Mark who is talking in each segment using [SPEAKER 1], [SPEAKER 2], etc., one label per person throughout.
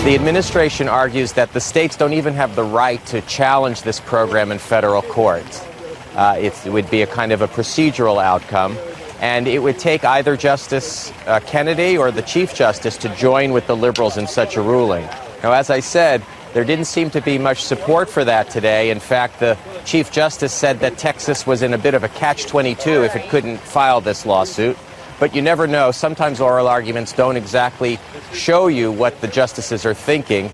[SPEAKER 1] The administration argues that the states don't even have the right to challenge this program in federal court. It would be a kind of a procedural outcome, and it would take either Justice Kennedy or the Chief Justice to join with the liberals in such a ruling. Now, as I said, there didn't seem to be much support for that today. In fact, the Chief Justice said that Texas was in a bit of a catch-22 if it couldn't file this lawsuit. But you never know. Sometimes oral arguments don't exactly show you what the justices are thinking.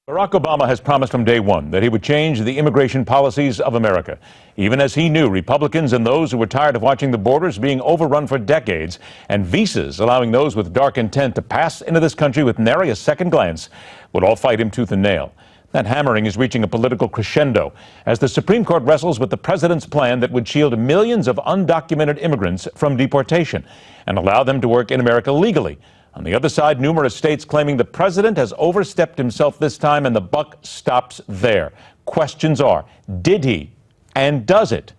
[SPEAKER 2] Barack Obama has promised from day one that he would change the immigration policies of America, even as he knew Republicans and those who were tired of watching the borders being overrun for decades and visas allowing those with dark intent to pass into this country with nary a second glance would all fight him tooth and nail. That hammering is reaching a political crescendo as the Supreme Court wrestles with the president's plan that would shield millions of undocumented immigrants from deportation and allow them to work in America legally. On the other side, numerous states claiming the president has overstepped himself this time and the buck stops there. Questions are, did he and does it?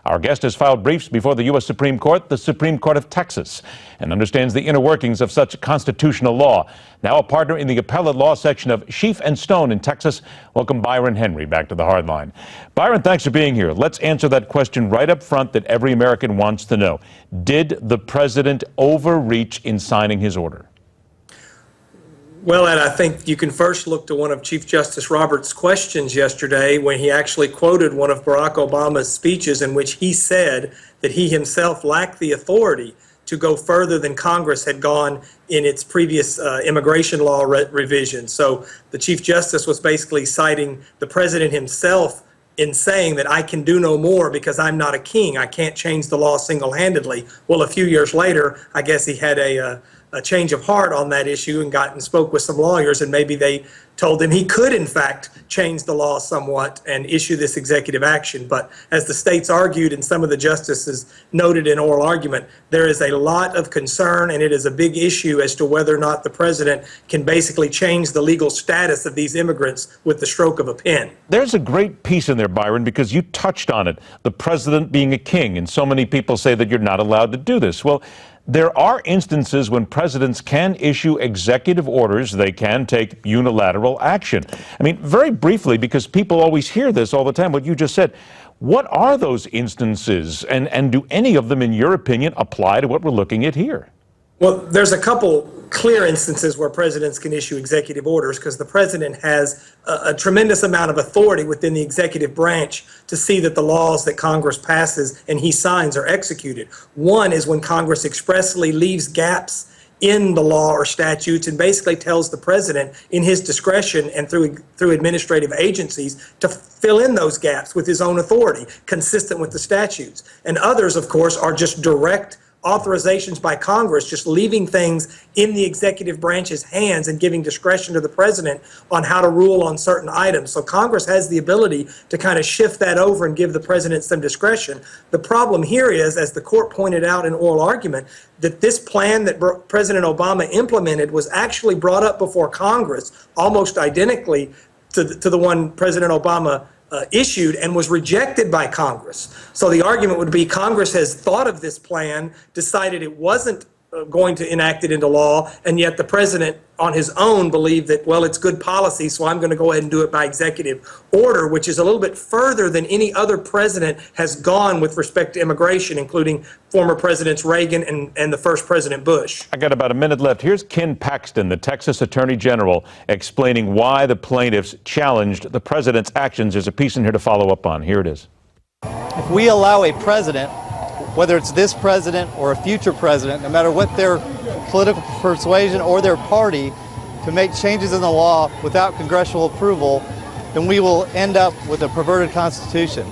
[SPEAKER 2] Our guest has filed briefs before the U.S. Supreme Court, the Supreme Court of Texas, and understands the inner workings of such constitutional law. Now a partner in the appellate law section of Scheef Stone in Texas. Welcome Byron Henry back to the Hardline. Byron, thanks for being here. Let's answer that question right up front that every American wants to know. Did the president overreach in signing his order?
[SPEAKER 3] Well, Ed, I think you can first look to one of Chief Justice Roberts' questions yesterday when he actually quoted one of Barack Obama's speeches in which he said that he himself lacked the authority to go further than Congress had gone in its previous immigration law revision. So the Chief Justice was basically citing the president himself in saying that I can do no more because I'm not a king. I can't change the law single-handedly. Well, a few years later, I guess he had a change of heart on that issue and spoke with some lawyers, and maybe they told him he could, in fact, change the law somewhat and issue this executive action. But as the states argued and some of the justices noted in oral argument, there is a lot of concern, and it is a big issue as to whether or not the president can basically change the legal status of these immigrants with the stroke of a pen.
[SPEAKER 2] There's a great piece in there, Byron, because you touched on it, the president being a king, and so many people say that you're not allowed to do this. Well, there are instances when presidents can issue executive orders. They can take unilateral action. I mean, very briefly, because people always hear this all the time, what you just said, what are those instances, and do any of them, in your opinion, apply to what we're looking at here?
[SPEAKER 3] Well, there's a couple clear instances where presidents can issue executive orders because the president has a tremendous amount of authority within the executive branch to see that the laws that Congress passes and he signs are executed. One is when Congress expressly leaves gaps in the law or statutes and basically tells the president in his discretion and through administrative agencies to fill in those gaps with his own authority, consistent with the statutes. And others, of course, are just direct authorizations by Congress, just leaving things in the executive branch's hands and giving discretion to the president on how to rule on certain items. So Congress has the ability to kind of shift that over and give the president some discretion. The problem here is, as the court pointed out in oral argument, that this plan that President Obama implemented was actually brought up before Congress almost identically to the one President Obama issued and was rejected by Congress. So the argument would be Congress has thought of this plan, decided it wasn't going to enact it into law, and yet the president on his own believed that, well, it's good policy, so I'm going to go ahead and do it by executive order, which is a little bit further than any other president has gone with respect to immigration, including former Presidents Reagan and the first President Bush.
[SPEAKER 2] I got about a minute left. Here's Ken Paxton, the Texas Attorney General, explaining why the plaintiffs challenged the president's actions. There's a piece in here to follow up on. Here it is.
[SPEAKER 4] If we allow a president, whether it's this president or a future president, no matter what their political persuasion or their party, to make changes in the law without congressional approval, then we will end up with a perverted constitution.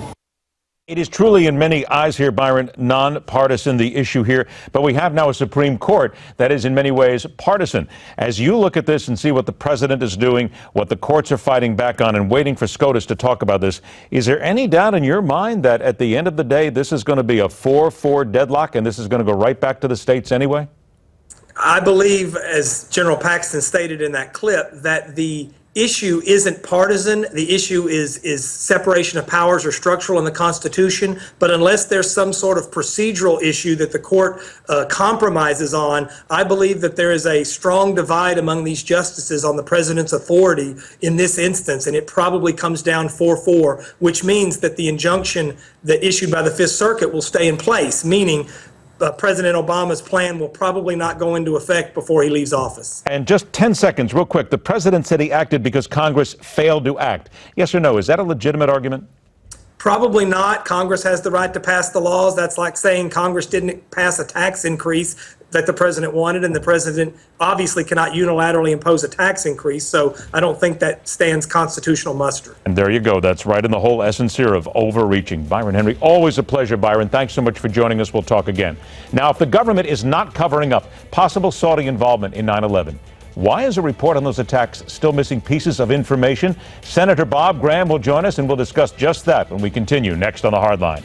[SPEAKER 2] It is truly, in many eyes here, Byron, nonpartisan, the issue here. But we have now a Supreme Court that is in many ways partisan. As you look at this and see what the president is doing, what the courts are fighting back on, and waiting for SCOTUS to talk about this, is there any doubt in your mind that at the end of the day, this is going to be a 4-4 deadlock and this is going to go right back to the states anyway?
[SPEAKER 3] I believe, as General Paxton stated in that clip, that the issue isn't partisan. The issue is separation of powers or structural in the Constitution. But unless there's some sort of procedural issue that the court compromises on, I believe that there is a strong divide among these justices on the president's authority in this instance, and it probably comes down 4-4, which means that the injunction that issued by the Fifth Circuit will stay in place, meaning President Obama's plan will probably not go into effect before he leaves office.
[SPEAKER 2] And just 10 seconds, real quick. The president said he acted because Congress failed to act. Yes or no? Is that a legitimate argument?
[SPEAKER 3] Probably not. Congress has the right to pass the laws. That's like saying Congress didn't pass a tax increase that the president wanted, and the president obviously cannot unilaterally impose a tax increase. So I don't think that stands constitutional muster.
[SPEAKER 2] And there you go. That's right in the whole essence here of overreaching. Byron Henry, always a pleasure, Byron. Thanks so much for joining us. We'll talk again. Now, if the government is not covering up possible Saudi involvement in 9/11, why is a report on those attacks still missing pieces of information? Senator Bob Graham will join us, and we'll discuss just that when we continue next on The Hard Line.